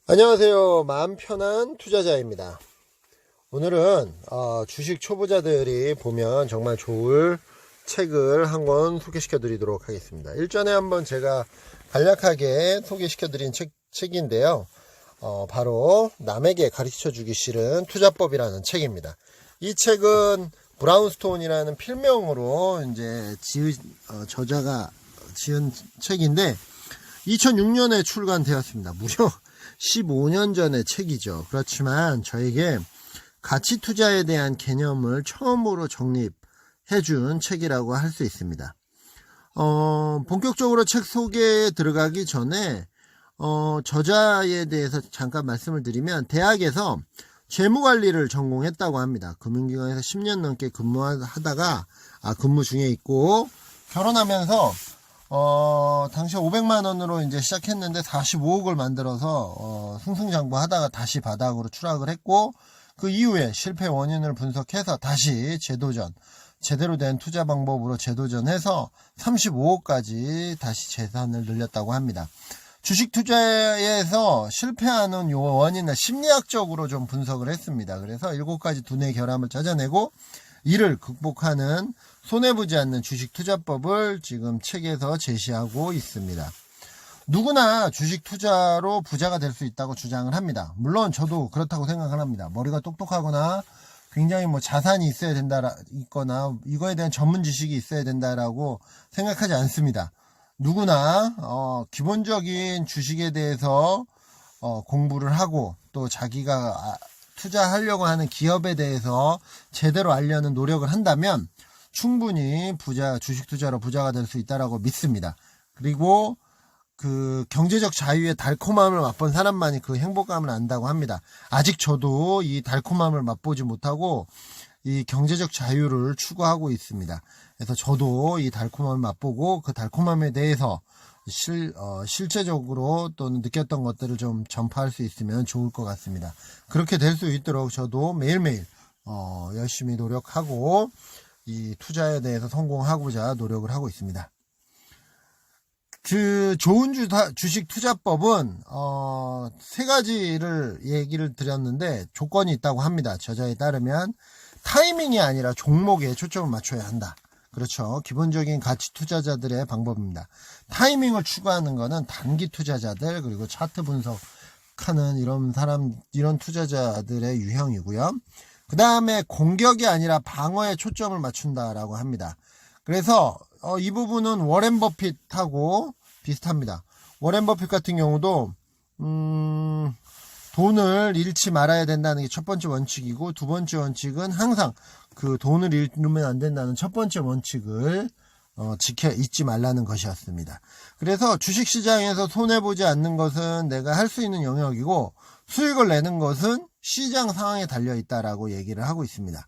안녕하세요. 마음 편한 투자자입니다. 오늘은 주식 초보자들이 보면 정말 좋을 책을 한 권 소개시켜 드리도록 하겠습니다. 일전에 한번 제가 간략하게 소개시켜 드린 책인데요. 바로 남에게 가르쳐 주기 싫은 투자법이라는 책입니다. 이 책은 브라운스톤이라는 필명으로 이제 저자가 지은 책인데 2006년에 출간되었습니다. 무려 15년 전의 책이죠. 그렇지만 저에게 가치 투자에 대한 개념을 처음으로 정립해준 책이라고 할 수 있습니다. 본격적으로 책 소개에 들어가기 전에 저자에 대해서 잠깐 말씀을 드리면 대학에서 재무관리를 전공했다고 합니다. 금융기관에서 10년 넘게 근무하다가 근무 중에 있고 결혼하면서 당시 500만 원으로 이제 시작했는데 45억을 만들어서 승승장구하다가 다시 바닥으로 추락을 했고 그 이후에 실패 원인을 분석해서 다시 재도전, 제대로 된 투자 방법으로 재도전해서 35억까지 다시 재산을 늘렸다고 합니다. 주식 투자에서 실패하는 요 원인을 심리학적으로 좀 분석을 했습니다. 그래서 7가지 두뇌 결함을 찾아내고 이를 극복하는 손해보지 않는 주식 투자법을 지금 책에서 제시하고 있습니다. 누구나 주식 투자로 부자가 될 수 있다고 주장을 합니다. 물론 저도 그렇다고 생각을 합니다. 머리가 똑똑하거나 굉장히 자산이 있어야 된다, 있거나 이거에 대한 전문 지식이 있어야 된다라고 생각하지 않습니다. 누구나 기본적인 주식에 대해서 공부를 하고 또 자기가 투자하려고 하는 기업에 대해서 제대로 알려는 노력을 한다면 충분히 주식 투자로 부자가 될 수 있다라고 믿습니다. 그리고 그 경제적 자유의 달콤함을 맛본 사람만이 그 행복감을 안다고 합니다. 아직 저도 이 달콤함을 맛보지 못하고 이 경제적 자유를 추구하고 있습니다. 그래서 저도 이 달콤함을 맛보고 그 달콤함에 대해서 실제적으로 또는 느꼈던 것들을 좀 전파할 수 있으면 좋을 것 같습니다. 그렇게 될 수 있도록 저도 매일매일 열심히 노력하고 이 투자에 대해서 성공하고자 노력을 하고 있습니다. 그 좋은 주식 투자법은 3가지를 얘기를 드렸는데 조건이 있다고 합니다. 저자에 따르면 타이밍이 아니라 종목에 초점을 맞춰야 한다. 그렇죠. 기본적인 가치 투자자들의 방법입니다. 타이밍을 추구하는 것은 단기 투자자들 그리고 차트 분석하는 이런 투자자들의 유형이고요. 그 다음에 공격이 아니라 방어에 초점을 맞춘다라고 합니다. 그래서 이 부분은 워렌 버핏하고 비슷합니다. 워렌 버핏 같은 경우도 돈을 잃지 말아야 된다는 게 첫 번째 원칙이고 두 번째 원칙은 항상 그 돈을 잃으면 안 된다는 첫 번째 원칙을 잊지 말라는 것이었습니다. 그래서 주식시장에서 손해보지 않는 것은 내가 할 수 있는 영역이고 수익을 내는 것은 시장 상황에 달려있다라고 얘기를 하고 있습니다.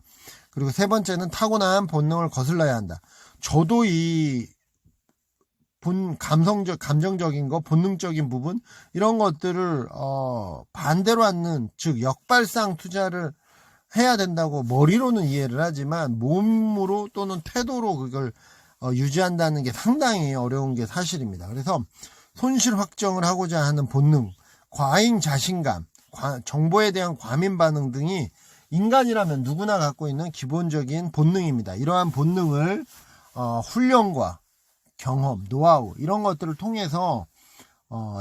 그리고 세 번째는 타고난 본능을 거슬러야 한다. 저도 이 감정적인 거, 본능적인 부분 이런 것들을 반대로 하는 즉 역발상 투자를 해야 된다고 머리로는 이해를 하지만 몸으로 또는 태도로 그걸 유지한다는 게 상당히 어려운 게 사실입니다. 그래서 손실 확정을 하고자 하는 본능, 과잉 자신감, 정보에 대한 과민 반응 등이 인간이라면 누구나 갖고 있는 기본적인 본능입니다. 이러한 본능을 훈련과 경험, 노하우 이런 것들을 통해서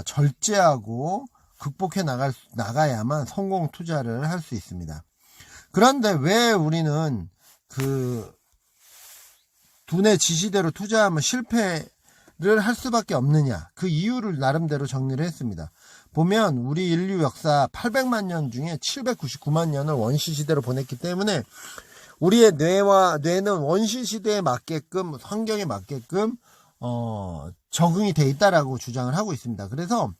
절제하고 극복해 나가야만 성공 투자를 할 수 있습니다. 그런데 왜 우리는 그 두뇌 지시대로 투자하면 실패를 할 수밖에 없느냐? 그 이유를 나름대로 정리를 했습니다. 보면 우리 인류 역사 800만 년 중에 799만 년을 원시 시대로 보냈기 때문에 우리의 뇌는 원시 시대에 맞게끔 환경에 맞게끔 적응이 돼 있다라고 주장을 하고 있습니다. 그래서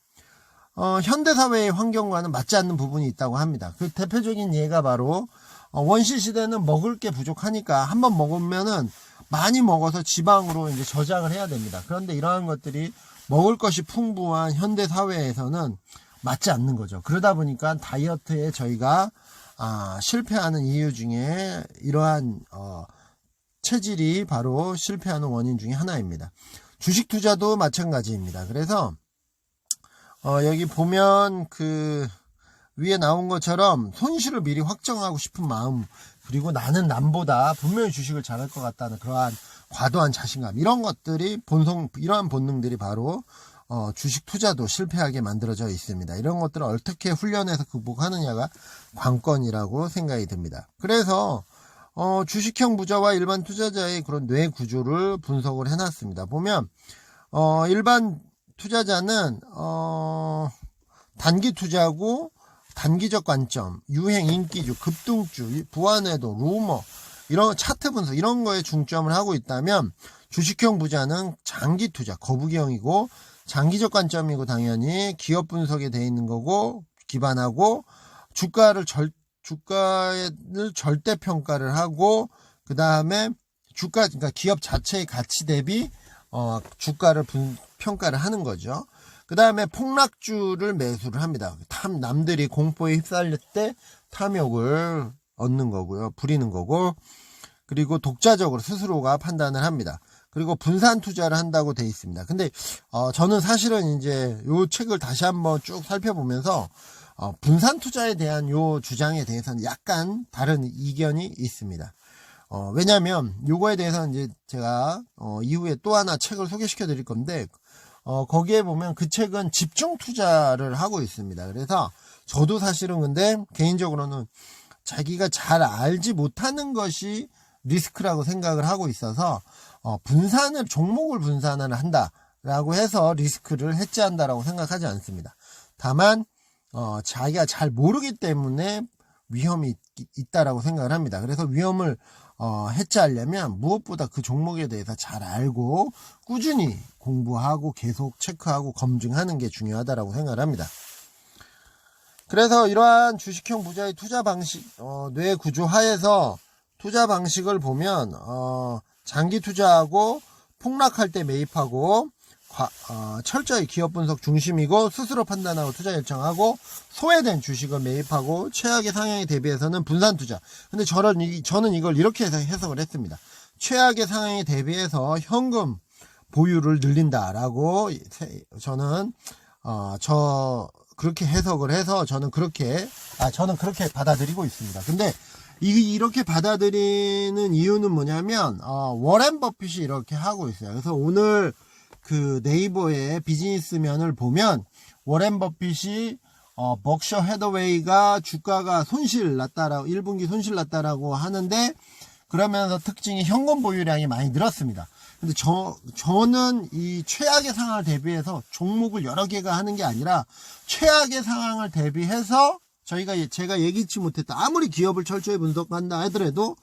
현대 사회의 환경과는 맞지 않는 부분이 있다고 합니다. 그 대표적인 예가 바로 원시 시대는 먹을 게 부족하니까 한번 먹으면은 많이 먹어서 지방으로 이제 저장을 해야 됩니다. 그런데 이러한 것들이 먹을 것이 풍부한 현대 사회에서는 맞지 않는 거죠. 그러다 보니까 다이어트에 저희가 실패하는 이유 중에 이러한 체질이 바로 실패하는 원인 중에 하나입니다. 주식 투자도 마찬가지입니다. 그래서 여기 보면 그 위에 나온 것처럼 손실을 미리 확정하고 싶은 마음, 그리고 나는 남보다 분명히 주식을 잘할 것 같다는 그러한 과도한 자신감, 이런 것들이 이러한 본능들이 바로 주식 투자도 실패하게 만들어져 있습니다. 이런 것들을 어떻게 훈련해서 극복하느냐가 관건이라고 생각이 듭니다. 그래서 주식형 부자와 일반 투자자의 그런 뇌 구조를 분석을 해놨습니다. 보면 일반 투자자는 단기 투자고 단기적 관점, 유행, 인기주, 급등주, 부안해도, 루머, 이런 차트 분석, 이런 거에 중점을 하고 있다면, 주식형 부자는 장기 투자, 거북이형이고, 장기적 관점이고, 당연히 기업 분석에 돼 있는 거고, 기반하고, 주가를 절대평가를 하고, 그 다음에 그러니까 기업 자체의 가치 대비, 주가를 평가를 하는 거죠. 그 다음에 폭락주를 매수를 합니다. 남들이 공포에 휩쓸릴 때 탐욕을 얻는 거고요. 부리는 거고, 그리고 독자적으로 스스로가 판단을 합니다. 그리고 분산 투자를 한다고 돼 있습니다. 근데 저는 사실은 이제 요 책을 다시 한번 쭉 살펴보면서 분산 투자에 대한 요 주장에 대해서는 약간 다른 이견이 있습니다. 왜냐면 요거에 대해서는 이제 제가 이후에 또 하나 책을 소개시켜 드릴 건데, 거기에 보면 그 책은 집중 투자를 하고 있습니다. 그래서 저도 사실은 근데 개인적으로는 자기가 잘 알지 못하는 것이 리스크라고 생각을 하고 있어서 종목을 분산을 한다라고 해서 리스크를 해지한다라고 생각하지 않습니다. 다만 자기가 잘 모르기 때문에 위험이 있다라고 생각을 합니다. 그래서 위험을 해체하려면 무엇보다 그 종목에 대해서 잘 알고 꾸준히 공부하고 계속 체크하고 검증하는 게 중요하다라고 생각을 합니다. 그래서 이러한 주식형 부자의 투자 방식, 뇌 구조 하에서 투자 방식을 보면 장기 투자하고 폭락할 때 매입하고 철저히 기업 분석 중심이고 스스로 판단하고 투자 결정하고 소외된 주식을 매입하고 최악의 상황에 대비해서는 분산 투자. 근데 저는 이걸 이렇게 해석을 했습니다. 최악의 상황에 대비해서 현금 보유를 늘린다라고 저는 그렇게 해석을 해서 저는 그렇게 받아들이고 있습니다. 근데 이렇게 받아들이는 이유는 뭐냐면 워렌 버핏이 이렇게 하고 있어요. 그래서 오늘 그 네이버의 비즈니스면을 보면 워렌 버핏이 벅셔 해더웨이가 주가가 손실 났다라고 1분기 손실 났다라고 하는데, 그러면서 특징이 현금 보유량이 많이 늘었습니다. 근데 저는 이 최악의 상황을 대비해서 종목을 여러 개가 하는 게 아니라 최악의 상황을 대비해서 제가 예기치 못했다. 아무리 기업을 철저히 분석한다 하더라도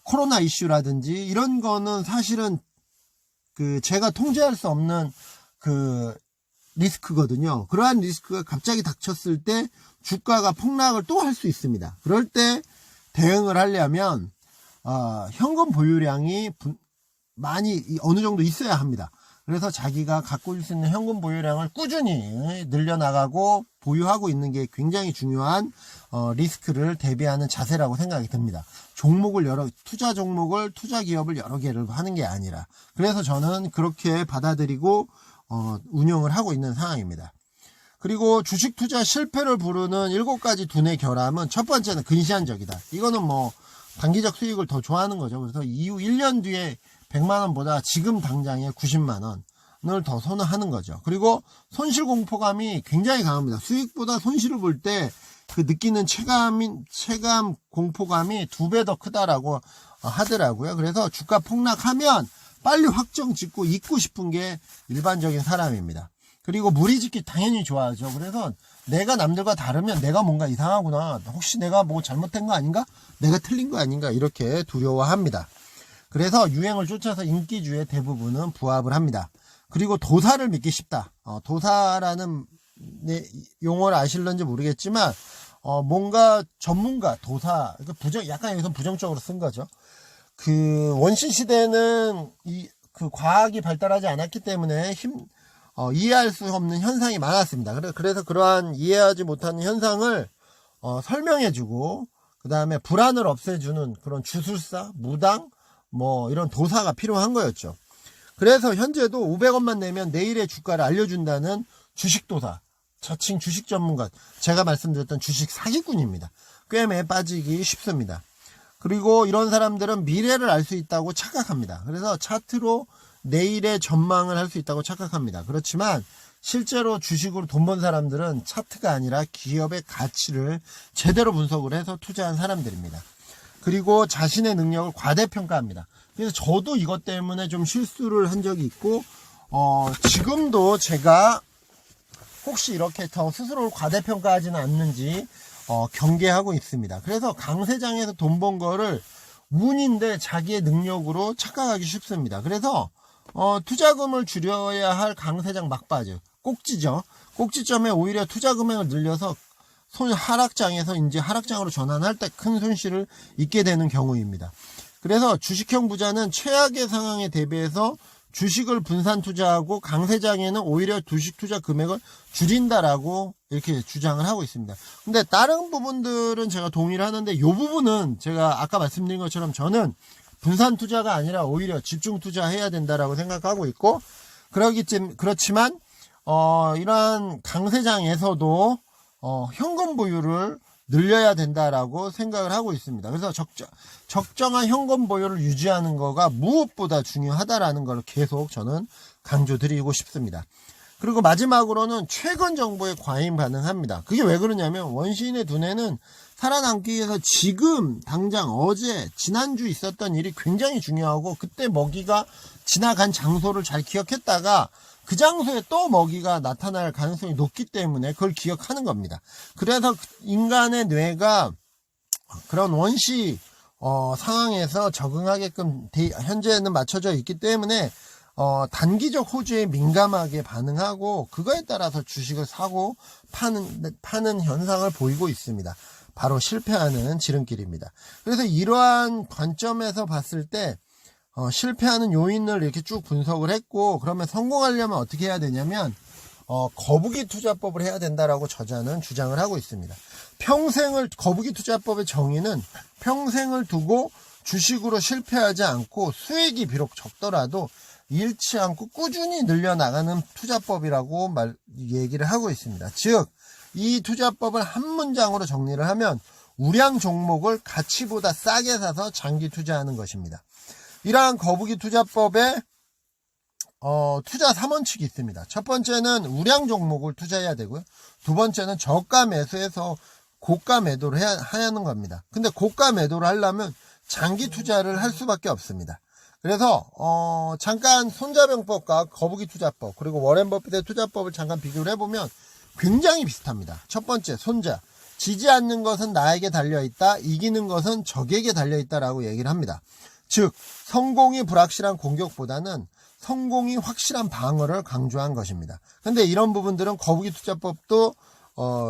코로나 이슈라든지 이런 거는 사실은 제가 통제할 수 없는 리스크거든요. 그러한 리스크가 갑자기 닥쳤을 때 주가가 폭락을 또 할 수 있습니다. 그럴 때 대응을 하려면 현금 보유량이 많이 어느 정도 있어야 합니다. 그래서 자기가 갖고 있을 수 있는 현금 보유량을 꾸준히 늘려나가고 보유하고 있는 게 굉장히 중요한 리스크를 대비하는 자세라고 생각이 듭니다. 투자 종목을, 투자 기업을 여러 개를 하는 게 아니라. 그래서 저는 그렇게 받아들이고 운영을 하고 있는 상황입니다. 그리고 주식 투자 실패를 부르는 7가지 두뇌 결함은, 첫 번째는 근시안적이다. 이거는 뭐 단기적 수익을 더 좋아하는 거죠. 그래서 이후 1년 뒤에 100만원보다 지금 당장에 90만원을 더 선호하는 거죠. 그리고 손실 공포감이 굉장히 강합니다. 수익보다 손실을 볼 때 그 느끼는 체감 공포감이 2배 더 크다라고 하더라고요. 그래서 주가 폭락하면 빨리 확정 짓고 잊고 싶은 게 일반적인 사람입니다. 그리고 무리짓기 당연히 좋아하죠. 그래서 내가 남들과 다르면 내가 뭔가 이상하구나, 혹시 내가 뭐 잘못된 거 아닌가, 내가 틀린 거 아닌가, 이렇게 두려워합니다. 그래서 유행을 쫓아서 인기주의 대부분은 부합을 합니다. 그리고 도사를 믿기 쉽다. 도사라는 용어를 아실런지 모르겠지만 뭔가 전문가, 도사, 약간 여기서 부정적으로 쓴 거죠. 원신 시대는 과학이 발달하지 않았기 때문에 이해할 수 없는 현상이 많았습니다. 그래서 그러한 이해하지 못하는 현상을 설명해주고, 그 다음에 불안을 없애주는 그런 주술사, 무당, 이런 도사가 필요한 거였죠. 그래서 현재도 500원만 내면 내일의 주가를 알려준다는 주식도사, 자칭 주식 전문가, 제가 말씀드렸던 주식 사기꾼입니다. 꿰매에 빠지기 쉽습니다. 그리고 이런 사람들은 미래를 알 수 있다고 착각합니다. 그래서 차트로 내일의 전망을 할 수 있다고 착각합니다. 그렇지만 실제로 주식으로 돈 번 사람들은 차트가 아니라 기업의 가치를 제대로 분석을 해서 투자한 사람들입니다. 그리고 자신의 능력을 과대평가합니다. 그래서 저도 이것 때문에 좀 실수를 한 적이 있고 지금도 제가 혹시 이렇게 더 스스로를 과대평가하지는 않는지 경계하고 있습니다. 그래서 강세장에서 돈 번 거를 운인데 자기의 능력으로 착각하기 쉽습니다. 그래서 투자금을 줄여야 할 강세장 막바지, 꼭지죠. 꼭지점에 오히려 투자 금액을 늘려서 하락장에서 이제 하락장으로 전환할 때 큰 손실을 입게 되는 경우입니다. 그래서 주식형 부자는 최악의 상황에 대비해서 주식을 분산 투자하고 강세장에는 오히려 주식 투자 금액을 줄인다라고 이렇게 주장을 하고 있습니다. 근데 다른 부분들은 제가 동의를 하는데 이 부분은 제가 아까 말씀드린 것처럼 저는 분산 투자가 아니라 오히려 집중 투자해야 된다라고 생각하고 있고, 그렇지만 이러한 강세장에서도 현금 보유를 늘려야 된다라고 생각을 하고 있습니다. 그래서 적정한 현금 보유를 유지하는 거가 무엇보다 중요하다라는 걸 계속 저는 강조드리고 싶습니다. 그리고 마지막으로는 최근 정보에 과잉 반응합니다. 그게 왜 그러냐면 원시인의 두뇌는 살아남기 위해서 지금 당장 어제 지난주 있었던 일이 굉장히 중요하고, 그때 먹이가 지나간 장소를 잘 기억했다가 그 장소에 또 먹이가 나타날 가능성이 높기 때문에 그걸 기억하는 겁니다. 그래서 인간의 뇌가 그런 원시 상황에서 적응하게끔 현재는 맞춰져 있기 때문에 단기적 호주에 민감하게 반응하고 그거에 따라서 주식을 사고 파는 현상을 보이고 있습니다. 바로 실패하는 지름길입니다. 그래서 이러한 관점에서 봤을 때 실패하는 요인을 이렇게 쭉 분석을 했고, 그러면 성공하려면 어떻게 해야 되냐면 거북이 투자법을 해야 된다라고 저자는 주장을 하고 있습니다. 거북이 투자법의 정의는 평생을 두고 주식으로 실패하지 않고 수익이 비록 적더라도 잃지 않고 꾸준히 늘려나가는 투자법이라고 얘기를 하고 있습니다. 즉, 이 투자법을 한 문장으로 정리를 하면 우량 종목을 가치보다 싸게 사서 장기 투자하는 것입니다. 이러한 거북이 투자법에 투자 3원칙이 있습니다. 첫 번째는 우량 종목을 투자해야 되고요. 두 번째는 저가 매수해서 고가 매도를 해야 하는 겁니다. 근데 고가 매도를 하려면 장기 투자를 할 수밖에 없습니다. 그래서 잠깐 손자병법과 거북이 투자법, 그리고 워렌 버핏의 투자법을 잠깐 비교를 해보면 굉장히 비슷합니다. 첫 번째, 손자. 지지 않는 것은 나에게 달려있다, 이기는 것은 적에게 달려있다라고 얘기를 합니다. 즉, 성공이 불확실한 공격보다는 성공이 확실한 방어를 강조한 것입니다. 근데 이런 부분들은 거북이 투자법도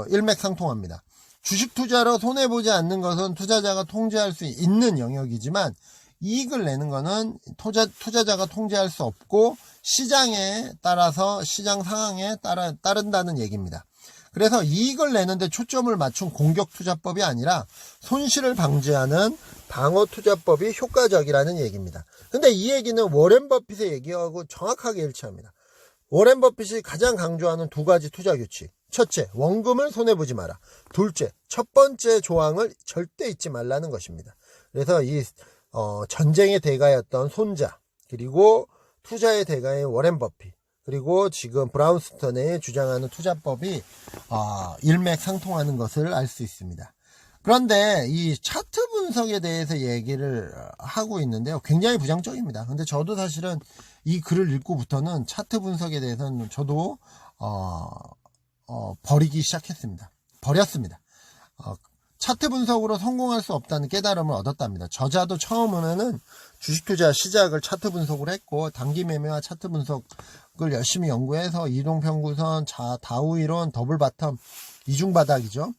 일맥상통합니다. 주식 투자로 손해보지 않는 것은 투자자가 통제할 수 있는 영역이지만 이익을 내는 것은 투자자가 통제할 수 없고 시장에 따라서 시장 상황에 따른다는 얘기입니다. 그래서 이익을 내는데 초점을 맞춘 공격 투자법이 아니라 손실을 방지하는 방어 투자법이 효과적이라는 얘기입니다. 근데 이 얘기는 워렌 버핏의 얘기하고 정확하게 일치합니다. 워렌 버핏이 가장 강조하는 두 가지 투자 규칙. 첫째, 원금을 손해보지 마라. 둘째, 첫 번째 조항을 절대 잊지 말라는 것입니다. 그래서 이 전쟁의 대가였던 손자, 그리고 투자의 대가인 워렌 버핏, 그리고 지금 브라운스턴이 주장하는 투자법이 일맥상통하는 것을 알 수 있습니다. 그런데 이 차트 분석에 대해서 얘기를 하고 있는데요. 굉장히 부정적입니다. 근데 저도 사실은 이 글을 읽고부터는 차트 분석에 대해서는 저도 버렸습니다. 차트 분석으로 성공할 수 없다는 깨달음을 얻었답니다. 저자도 처음에는 주식투자 시작을 차트 분석을 했고, 단기 매매와 차트 분석을 열심히 연구해서 이동평균선, 다우이론, 더블 바텀, 이중바닥이죠.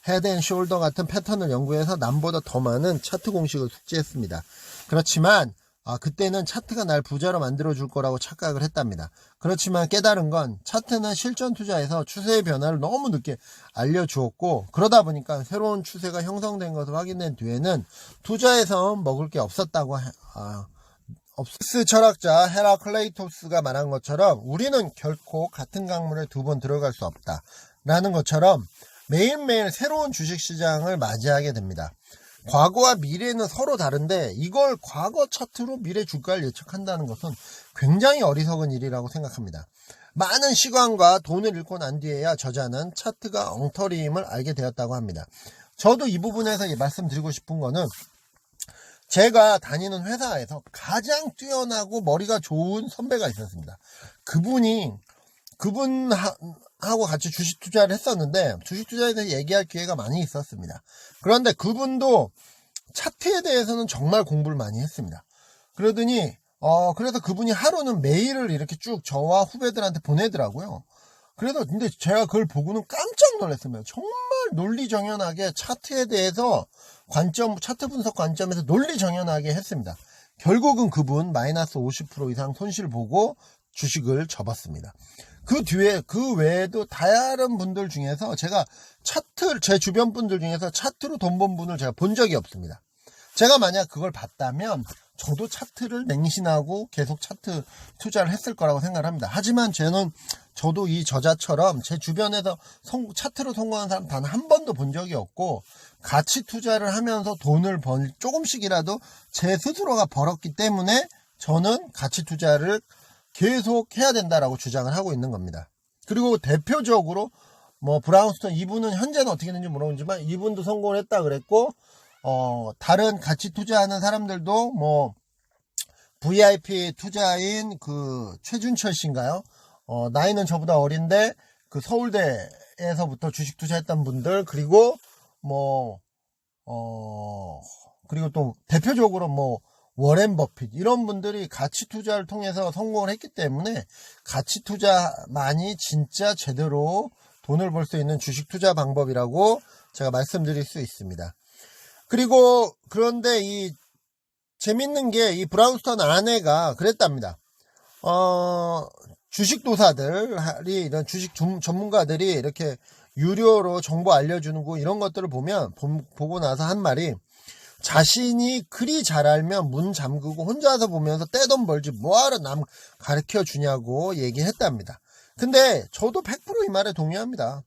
헤드 앤 숄더 같은 패턴을 연구해서 남보다 더 많은 차트 공식을 숙지했습니다. 그렇지만 그때는 차트가 날 부자로 만들어줄 거라고 착각을 했답니다. 그렇지만 깨달은 건 차트는 실전 투자에서 추세의 변화를 너무 늦게 알려주었고, 그러다 보니까 새로운 추세가 형성된 것을 확인된 뒤에는 투자에서 먹을 게 없었다고 업스 철학자 헤라클레이토스가 말한 것처럼 우리는 결코 같은 강물에 두 번 들어갈 수 없다. 라는 것처럼 매일매일 새로운 주식시장을 맞이하게 됩니다. 과거와 미래는 서로 다른데 이걸 과거 차트로 미래 주가를 예측한다는 것은 굉장히 어리석은 일이라고 생각합니다. 많은 시간과 돈을 잃고 난 뒤에야 저자는 차트가 엉터리임을 알게 되었다고 합니다. 저도 이 부분에서 말씀드리고 싶은 거는 제가 다니는 회사에서 가장 뛰어나고 머리가 좋은 선배가 있었습니다. 그분하고 같이 주식 투자를 했었는데 주식 투자에 대해 얘기할 기회가 많이 있었습니다. 그런데 그분도 차트에 대해서는 정말 공부를 많이 했습니다. 그러더니 그래서 그분이 하루는 메일을 이렇게 쭉 저와 후배들한테 보내더라고요. 근데 제가 그걸 보고는 깜짝 놀랐습니다. 정말 논리정연하게 차트에 대해서 차트 분석 관점에서 논리정연하게 했습니다. 결국은 그분 마이너스 50% 이상 손실 보고 주식을 접었습니다. 그 외에도 다양한 분들 중에서 제가 제 주변 분들 중에서 차트로 돈 번 분을 제가 본 적이 없습니다. 제가 만약 그걸 봤다면 저도 차트를 맹신하고 계속 차트 투자를 했을 거라고 생각을 합니다. 하지만 저도 이 저자처럼 제 주변에서 차트로 성공한 사람 단 한 번도 본 적이 없고 가치 투자를 하면서 돈을 조금씩이라도 제 스스로가 벌었기 때문에 저는 가치 투자를 계속 해야 된다라고 주장을 하고 있는 겁니다. 그리고 대표적으로 브라운스톤 이분은 현재는 어떻게 되는지 모르겠지만 이분도 성공을 했다 그랬고 다른 같이 투자하는 사람들도 VIP 투자인 최준철 씨인가요? 나이는 저보다 어린데 서울대에서부터 주식 투자했던 분들 그리고 그리고 또 대표적으로 워렌 버핏 이런 분들이 가치 투자를 통해서 성공을 했기 때문에 가치 투자만이 진짜 제대로 돈을 벌 수 있는 주식 투자 방법이라고 제가 말씀드릴 수 있습니다. 그런데 재밌는 게 이 브라운스톤 아내가 그랬답니다. 주식도사들이 이런 주식 전문가들이 이렇게 유료로 정보 알려주는 거 이런 것들을 보고 나서 한 말이 자신이 그리 잘 알면 문 잠그고 혼자서 보면서 떼돈 벌지 뭐하러 남 가르쳐 주냐고 얘기했답니다. 근데 저도 100% 이 말에 동의합니다.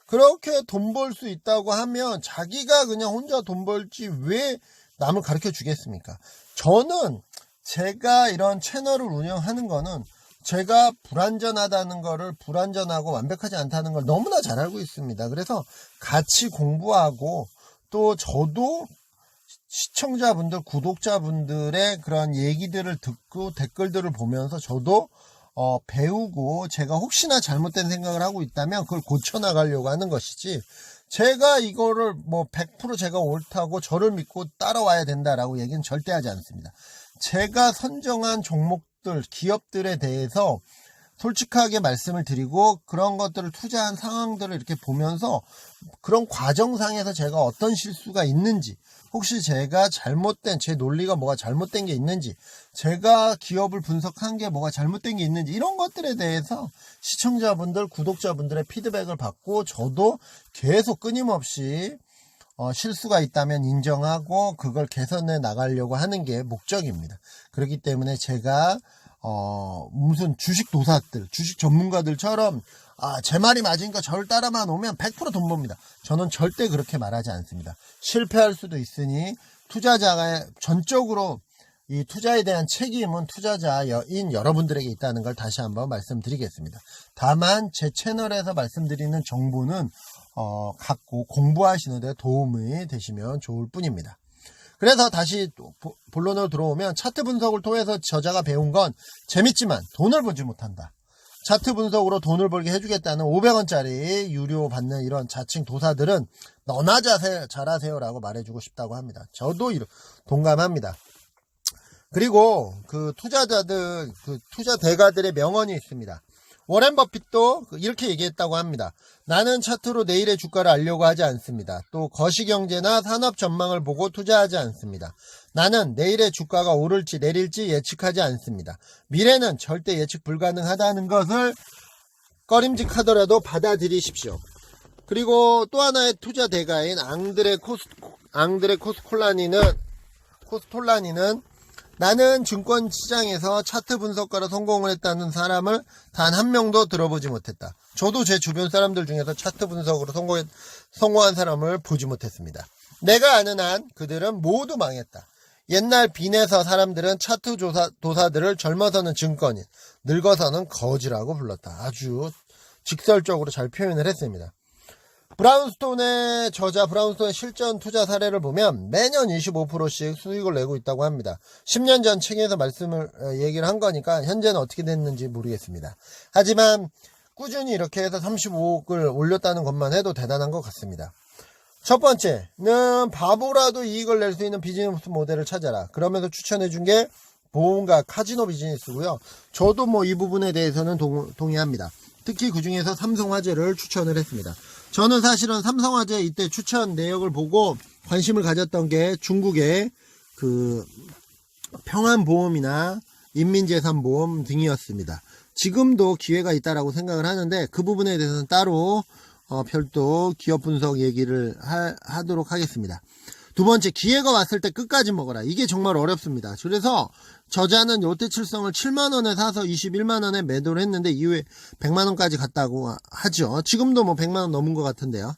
그렇게 돈 벌 수 있다고 하면 자기가 그냥 혼자 돈 벌지 왜 남을 가르쳐 주겠습니까? 저는 제가 이런 채널을 운영하는 거는 제가 불완전하고 완벽하지 않다는 걸 너무나 잘 알고 있습니다. 그래서 같이 공부하고 또 저도 시청자분들, 구독자분들의 그런 얘기들을 듣고 댓글들을 보면서 저도 배우고 제가 혹시나 잘못된 생각을 하고 있다면 그걸 고쳐나가려고 하는 것이지 제가 이거를 100% 제가 옳다고 저를 믿고 따라와야 된다라고 얘기는 절대 하지 않습니다. 제가 선정한 종목들, 기업들에 대해서 솔직하게 말씀을 드리고 그런 것들을 투자한 상황들을 이렇게 보면서 그런 과정상에서 제가 어떤 실수가 있는지 혹시 제가 제 논리가 뭐가 잘못된 게 있는지 제가 기업을 분석한 게 뭐가 잘못된 게 있는지 이런 것들에 대해서 시청자분들, 구독자분들의 피드백을 받고 저도 계속 끊임없이 실수가 있다면 인정하고 그걸 개선해 나가려고 하는 게 목적입니다. 그렇기 때문에 제가 무슨 주식 도사들, 주식 전문가들처럼 제 말이 맞으니까 저를 따라만 오면 100% 돈 법니다. 저는 절대 그렇게 말하지 않습니다. 실패할 수도 있으니 투자자가 전적으로 이 투자에 대한 책임은 투자자인 여러분들에게 있다는 걸 다시 한번 말씀드리겠습니다. 다만 제 채널에서 말씀드리는 정보는 갖고 공부하시는 데 도움이 되시면 좋을 뿐입니다. 그래서 다시 본론으로 들어오면 차트 분석을 통해서 저자가 배운 건 재밌지만 돈을 벌지 못한다. 차트 분석으로 돈을 벌게 해주겠다는 500원짜리 유료 받는 이런 자칭 도사들은 너나 잘하세요라고 말해주고 싶다고 합니다. 저도 동감합니다. 그리고 투자자들, 투자 대가들의 명언이 있습니다. 워렌 버핏도 이렇게 얘기했다고 합니다. 나는 차트로 내일의 주가를 알려고 하지 않습니다. 또 거시경제나 산업 전망을 보고 투자하지 않습니다. 나는 내일의 주가가 오를지 내릴지 예측하지 않습니다. 미래는 절대 예측 불가능하다는 것을 꺼림직하더라도 받아들이십시오. 그리고 또 하나의 투자 대가인 앙드레 코스톨라니는 나는 증권 시장에서 차트 분석가로 성공을 했다는 사람을 단 한 명도 들어보지 못했다. 저도 제 주변 사람들 중에서 차트 분석으로 성공한 사람을 보지 못했습니다. 내가 아는 한 그들은 모두 망했다. 옛날 빈에서 사람들은 차트 도사들을 젊어서는 증권인, 늙어서는 거지라고 불렀다. 아주 직설적으로 잘 표현을 했습니다. 브라운스톤의 저자 브라운스톤의 실전 투자 사례를 보면 매년 25%씩 수익을 내고 있다고 합니다. 10년 전 책에서 얘기를 한 거니까 현재는 어떻게 됐는지 모르겠습니다. 하지만 꾸준히 이렇게 해서 35억을 올렸다는 것만 해도 대단한 것 같습니다. 첫 번째는 바보라도 이익을 낼 수 있는 비즈니스 모델을 찾아라. 그러면서 추천해 준 게 보험과 카지노 비즈니스고요. 저도 이 부분에 대해서는 동의합니다. 특히 그 중에서 삼성화재를 추천을 했습니다. 저는 사실은 삼성화재 이때 추천 내역을 보고 관심을 가졌던 게 중국의 그 평안보험이나 인민재산보험 등이었습니다. 지금도 기회가 있다라고 생각을 하는데 그 부분에 대해서는 따로 별도 기업 분석 얘기를 하도록 하겠습니다. 두 번째, 기회가 왔을 때 끝까지 먹어라. 이게 정말 어렵습니다. 그래서 저자는 롯데칠성을 7만원에 사서 21만원에 매도를 했는데 이후에 100만원까지 갔다고 하죠. 지금도 100만원 넘은 것 같은데요.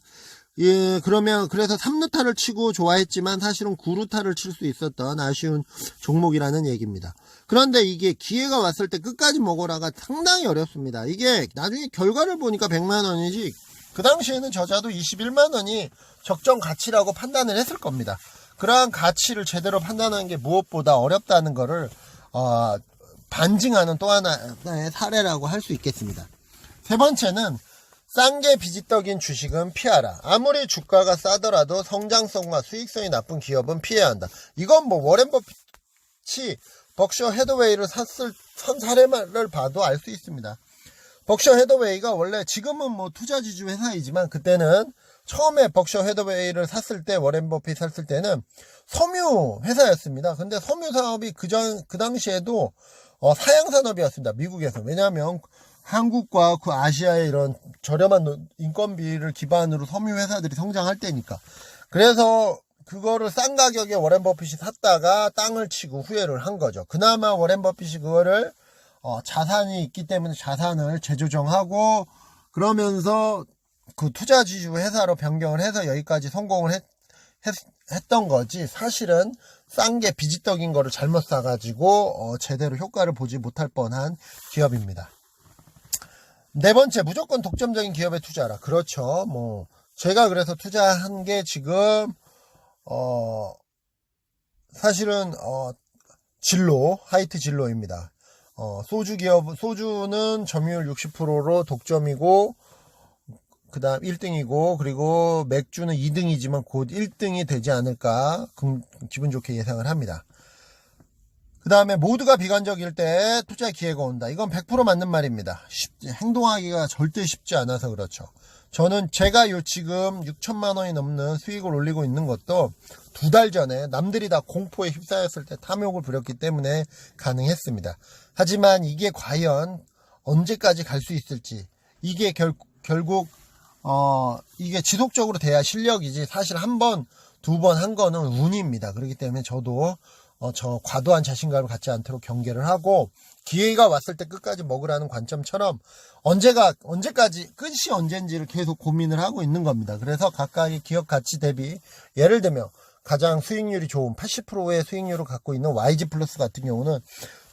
예, 그래서 3루타를 치고 좋아했지만 사실은 9루타를 칠 수 있었던 아쉬운 종목이라는 얘기입니다. 그런데 이게 기회가 왔을 때 끝까지 먹어라가 상당히 어렵습니다. 이게 나중에 결과를 보니까 100만원이지 그 당시에는 저자도 21만원이 적정 가치라고 판단을 했을 겁니다. 그러한 가치를 제대로 판단하는 게 무엇보다 어렵다는 것을 반증하는 또 하나의 사례라고 할 수 있겠습니다. 세 번째는 싼 게 비지떡인 주식은 피하라. 아무리 주가가 싸더라도 성장성과 수익성이 나쁜 기업은 피해야 한다. 이건 워렌 버핏이 벅셔 해더웨이를 산 사례를 봐도 알 수 있습니다. 벅셔 해더웨이가 원래 지금은 투자지주 회사이지만 그때는 처음에 벅셔 해더웨이를 샀을 때 워렌 버핏 샀을 때는 섬유 회사였습니다. 근데 섬유 사업이 그 당시에도 사양산업이었습니다. 미국에서. 왜냐하면 한국과 그 아시아의 이런 저렴한 인건비를 기반으로 섬유 회사들이 성장할 때니까. 그래서 그거를 싼 가격에 워렌 버핏이 샀다가 땅을 치고 후회를 한 거죠. 그나마 워렌 버핏이 그거를 자산이 있기 때문에 자산을 재조정하고 그러면서 그 투자지주 회사로 변경을 해서 여기까지 성공을 했던 거지. 사실은 싼 게 비지떡인 거를 잘못 사가지고 제대로 효과를 보지 못할 뻔한 기업입니다. 네 번째, 무조건 독점적인 기업에 투자하라. 그렇죠. 제가 그래서 투자한 게 지금 사실은 하이트 진로입니다. 소주는 점유율 60%로 독점이고, 그 다음 1등이고, 그리고 맥주는 2등이지만 곧 1등이 되지 않을까, 기분 좋게 예상을 합니다. 그 다음에 모두가 비관적일 때 투자 기회가 온다. 이건 100% 맞는 말입니다. 행동하기가 절대 쉽지 않아서 그렇죠. 저는 제가 지금 6천만 원이 넘는 수익을 올리고 있는 것도 2달 전에 남들이 다 공포에 휩싸였을 때 탐욕을 부렸기 때문에 가능했습니다. 하지만 이게 과연 언제까지 갈 수 있을지, 이게 결국 이게 지속적으로 돼야 실력이지 사실 한 번, 두 번 한 거는 운입니다. 그렇기 때문에 저도 저 과도한 자신감을 갖지 않도록 경계를 하고 기회가 왔을 때 끝까지 먹으라는 관점처럼 언제까지 끝이 언젠지를 계속 고민을 하고 있는 겁니다. 그래서 각각의 기업 가치 대비 예를 들면 가장 수익률이 좋은 80%의 수익률을 갖고 있는 YG 플러스 같은 경우는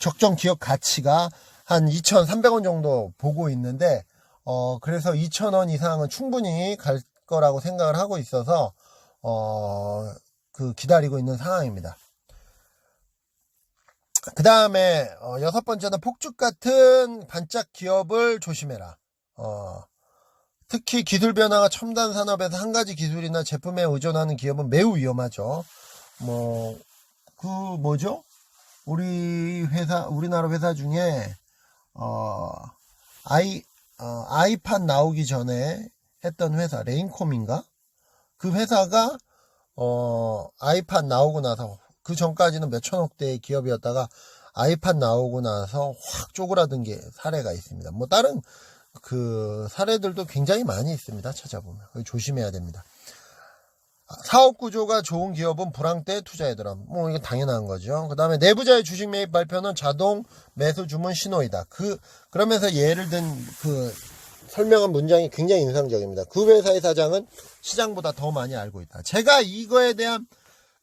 적정 기업 가치가 한 2,300원 정도 보고 있는데 그래서 2,000원 이상은 충분히 갈 거라고 생각을 하고 있어서 기다리고 있는 상황입니다. 그 다음에 여섯 번째는 폭죽 같은 반짝 기업을 조심해라. 특히 기술 변화가 첨단 산업에서 한 가지 기술이나 제품에 의존하는 기업은 매우 위험하죠. 우리나라 회사 중에 아이팟 나오기 전에 했던 회사 레인콤인가? 그 회사가 아이팟 나오고 나서 그 전까지는 몇천억대의 기업이었다가 아이팟 나오고 나서 확 쪼그라든 게 사례가 있습니다. 다른 사례들도 굉장히 많이 있습니다. 찾아보면 조심해야 됩니다. 사업 구조가 좋은 기업은 불황 때 투자해더라. 뭐, 이거 당연한 거죠. 그 다음에 내부자의 주식 매입 발표는 자동 매수 주문 신호이다. 그러면서 예를 든 설명한 문장이 굉장히 인상적입니다. 그 회사의 사장은 시장보다 더 많이 알고 있다. 제가 이거에 대한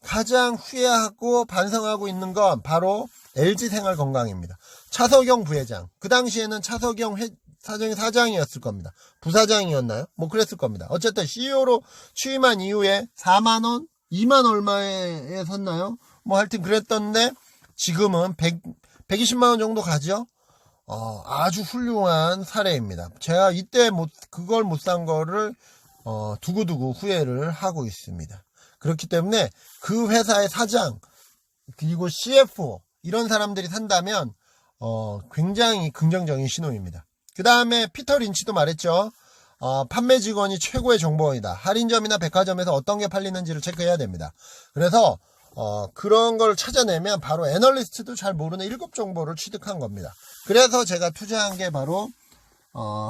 가장 후회하고 반성하고 있는 건 바로 LG생활건강입니다. 차석영 부회장. 그 당시에는 차석영 사장이었을 겁니다. 부사장이었나요? 뭐 그랬을 겁니다. 어쨌든 CEO로 취임한 이후에 4만원? 2만 얼마에 샀나요? 뭐 하여튼 그랬던데 지금은 120만원 정도 가죠? 아주 훌륭한 사례입니다. 제가 이때 그걸 못 산 거를 두고두고 후회를 하고 있습니다. 그렇기 때문에 그 회사의 사장 그리고 CFO 이런 사람들이 산다면 굉장히 긍정적인 신호입니다. 그 다음에 피터 린치도 말했죠. 판매 직원이 최고의 정보원이다. 할인점이나 백화점에서 어떤 게 팔리는지를 체크해야 됩니다. 그래서 그런 걸 찾아내면 바로 애널리스트도 잘 모르는 7 정보를 취득한 겁니다. 그래서 제가 투자한 게 바로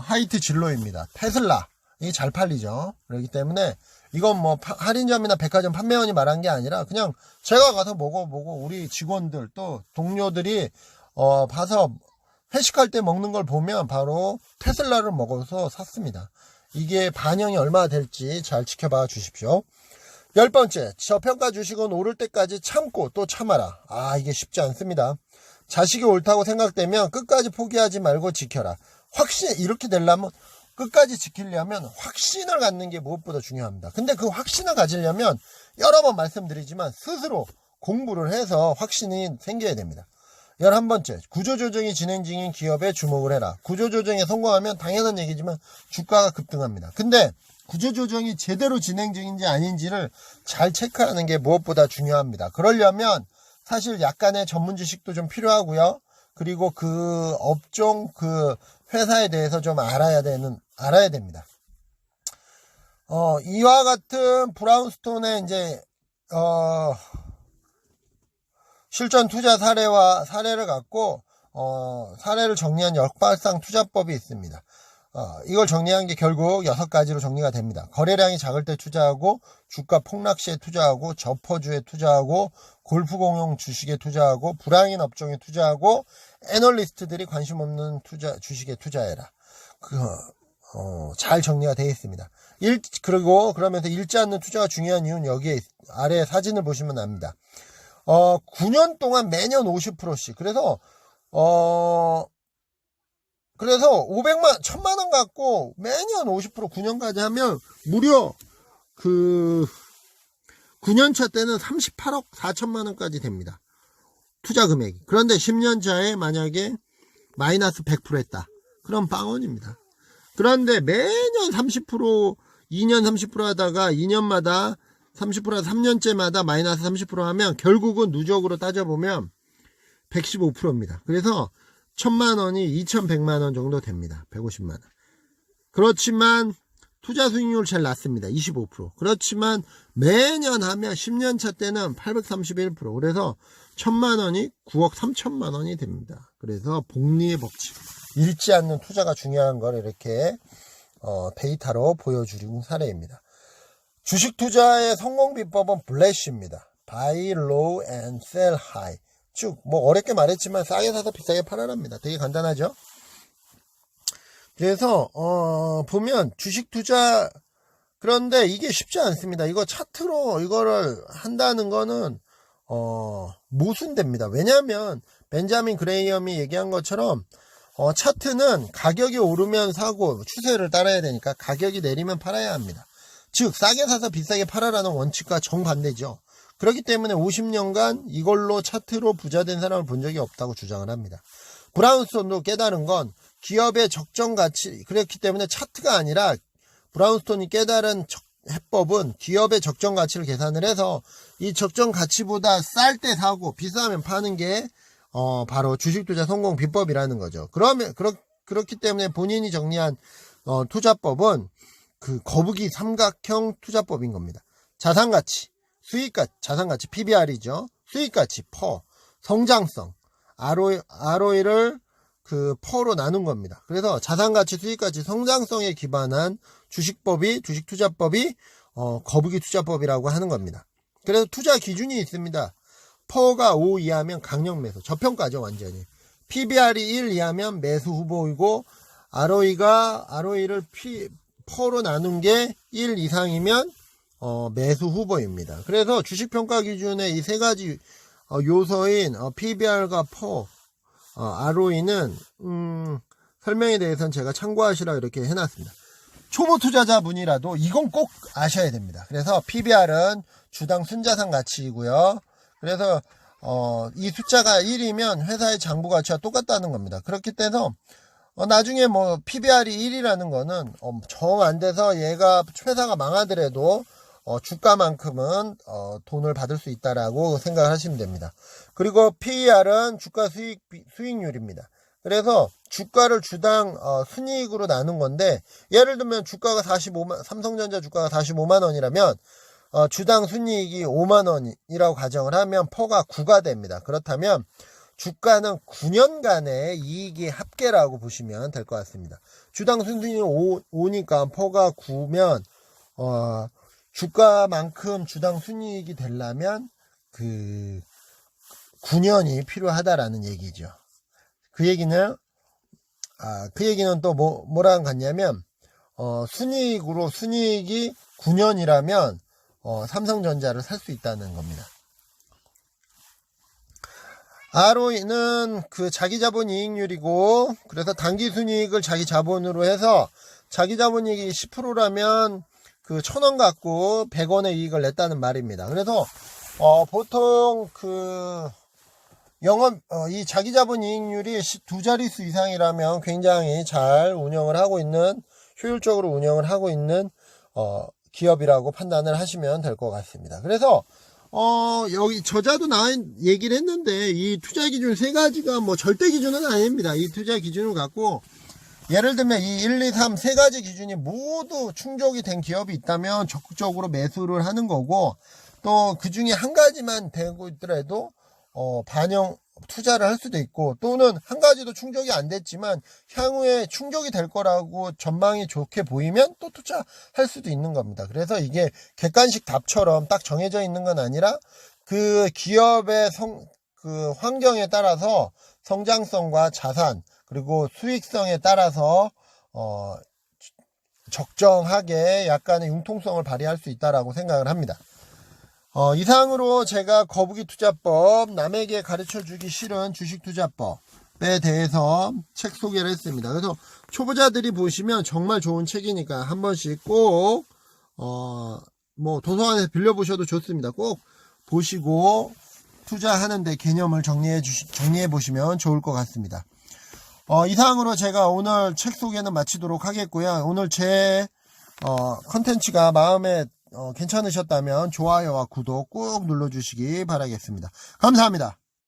하이트 진로입니다. 테슬라. 이게 잘 팔리죠. 그렇기 때문에 이건 뭐 할인점이나 백화점 판매원이 말한 게 아니라 그냥 제가 가서 먹어보고 우리 직원들 또 동료들이 봐서 회식할 때 먹는 걸 보면 바로 테슬라를 먹어서 샀습니다. 이게 반영이 얼마나 될지 잘 지켜봐 주십시오. 10번째, 저평가 주식은 오를 때까지 참고 또 참아라. 이게 쉽지 않습니다. 자식이 옳다고 생각되면 끝까지 포기하지 말고 지켜라. 이렇게 되려면 끝까지 지키려면 확신을 갖는 게 무엇보다 중요합니다. 근데 그 확신을 가지려면 여러 번 말씀드리지만 스스로 공부를 해서 확신이 생겨야 됩니다. 11번째, 구조조정이 진행 중인 기업에 주목을 해라. 구조조정에 성공하면 당연한 얘기지만 주가가 급등합니다. 근데 구조조정이 제대로 진행 중인지 아닌지를 잘 체크하는 게 무엇보다 중요합니다. 그러려면 사실 약간의 전문 지식도 좀 필요하고요. 그리고 그 업종, 그 회사에 대해서 좀 알아야 됩니다. 이와 같은 브라운스톤의 이제, 실전 투자 사례를 갖고, 사례를 정리한 역발상 투자법이 있습니다. 이걸 정리한 게 결국 6가지로 정리가 됩니다. 거래량이 작을 때 투자하고, 주가 폭락 시에 투자하고, 저퍼주에 투자하고, 골프 공용 주식에 투자하고, 불황인 업종에 투자하고, 애널리스트들이 관심 없는 주식에 투자해라. 잘 정리가 되어 있습니다. 그러면서 읽지 않는 투자가 중요한 이유는 여기에 아래 사진을 보시면 압니다. 9년 동안 매년 50%씩. 그래서 1000만원 갖고 매년 50% 9년까지 하면 무려 9년차 때는 38억 4천만원까지 됩니다. 투자 금액이. 그런데 10년차에 만약에 마이너스 100% 했다. 그럼 빵원입니다. 그런데 매년 30%, 2년 30% 하다가 2년마다 30%, 3년째마다 마이너스 30% 하면 결국은 누적으로 따져보면 115%입니다. 그래서 1000만원이 2100만원 정도 됩니다. 150만원. 그렇지만 투자 수익률 제일 낮습니다. 25%. 그렇지만 매년 하면 10년차 때는 831%. 그래서 1000만원이 9억 3천만원이 됩니다. 그래서 복리의 법칙. 잃지 않는 투자가 중요한 걸 이렇게 데이터로 보여주는 사례입니다. 주식 투자의 성공 비법은 블래시입니다. Buy low and sell high. 쭉 어렵게 말했지만 싸게 사서 비싸게 팔아랍니다. 되게 간단하죠? 그래서 보면 주식 투자 그런데 이게 쉽지 않습니다. 이거 차트로 이거를 한다는 거는 모순됩니다. 왜냐하면 벤자민 그레이엄이 얘기한 것처럼 차트는 가격이 오르면 사고 추세를 따라야 되니까 가격이 내리면 팔아야 합니다. 즉 싸게 사서 비싸게 팔아라는 원칙과 정반대죠. 그렇기 때문에 50년간 이걸로 차트로 부자된 사람을 본 적이 없다고 주장을 합니다. 브라운스톤도 깨달은 건 기업의 적정 가치, 그렇기 때문에 차트가 아니라 브라운스톤이 깨달은 해법은 기업의 적정 가치를 계산을 해서 이 적정 가치보다 쌀 때 사고 비싸면 파는 게 바로 주식투자 성공 비법이라는 거죠. 그렇기 때문에 본인이 정리한 투자법은 그 거북이 삼각형 투자법인 겁니다. 자산가치, 수익가치, 자산가치 PBR이죠. 수익가치 퍼, 성장성 ROE를 그 퍼로 나눈 겁니다. 그래서 자산가치, 수익가치, 성장성에 기반한 주식투자법이 거북이 투자법이라고 하는 겁니다. 그래서 투자 기준이 있습니다. 퍼가 5 이하면 강력 매수, 저평가죠 완전히. PBR이 1 이하면 매수 후보이고, ROE를 퍼로 나눈 게 1 이상이면 매수 후보입니다. 그래서 주식평가 기준의 이 세 가지 요소인 PBR과 퍼, ROE는 설명에 대해서는 제가 참고하시라 이렇게 해놨습니다. 초보 투자자분이라도 이건 꼭 아셔야 됩니다. 그래서 PBR은 주당 순자산 가치이고요. 그래서 이 숫자가 1이면 회사의 장부 가치와 똑같다는 겁니다. 그렇기 때문에 나중에 뭐 PBR이 1이라는 거는 정 안 돼서 얘가 회사가 망하더라도 주가만큼은 돈을 받을 수 있다라고 생각을 하시면 됩니다. 그리고 PER은 주가 수익률입니다. 그래서 주가를 주당 순이익으로 나눈 건데, 예를 들면 주가가 45만, 삼성전자 주가가 45만 원이라면 주당 순이익이 5만 원이라고 가정을 하면 퍼가 9가 됩니다. 그렇다면 주가는 9년간의 이익이 합계라고 보시면 될 것 같습니다. 주당 순이익이 5니까 퍼가 9면 주가만큼 주당 순이익이 되려면 그 9년이 필요하다라는 얘기죠. 그 얘기는 또 뭐랑 같냐면 순이익이 9년이라면 삼성전자를 살 수 있다는 겁니다. ROE는 그 자기 자본 이익률이고, 그래서 당기 순이익을 자기 자본으로 해서 자기 자본 이익이 10%라면 그 1,000원 갖고 100원의 이익을 냈다는 말입니다. 그래서 보통 그 이 자기 자본 이익률이 두 자릿수 이상이라면 굉장히 잘 운영을 하고 있는, 효율적으로 운영을 하고 있는 기업이라고 판단을 하시면 될 것 같습니다. 그래서 여기 저자도 얘기를 했는데, 이 투자 기준 세 가지가 뭐 절대 기준은 아닙니다. 이 투자 기준을 갖고 예를 들면 이 1, 2, 3 세 가지 기준이 모두 충족이 된 기업이 있다면 적극적으로 매수를 하는 거고, 또 그 중에 한 가지만 되고 있더라도 반영 투자를 할 수도 있고, 또는 한 가지도 충족이 안 됐지만 향후에 충족이 될 거라고 전망이 좋게 보이면 또 투자할 수도 있는 겁니다. 그래서 이게 객관식 답처럼 딱 정해져 있는 건 아니라 그 기업의 그 환경에 따라서 성장성과 자산 그리고 수익성에 따라서 적정하게 약간의 융통성을 발휘할 수 있다라고 생각을 합니다. 이상으로 제가 거북이 투자법, 남에게 가르쳐주기 싫은 주식 투자법에 대해서 책 소개를 했습니다. 그래서 초보자들이 보시면 정말 좋은 책이니까 한 번씩 꼭 뭐 도서관에서 빌려보셔도 좋습니다. 꼭 보시고 투자하는데 개념을 정리해 보시면 좋을 것 같습니다. 이상으로 제가 오늘 책 소개는 마치도록 하겠고요. 오늘 제 컨텐츠가 마음에 괜찮으셨다면 좋아요와 구독 꼭 눌러주시기 바라겠습니다. 감사합니다.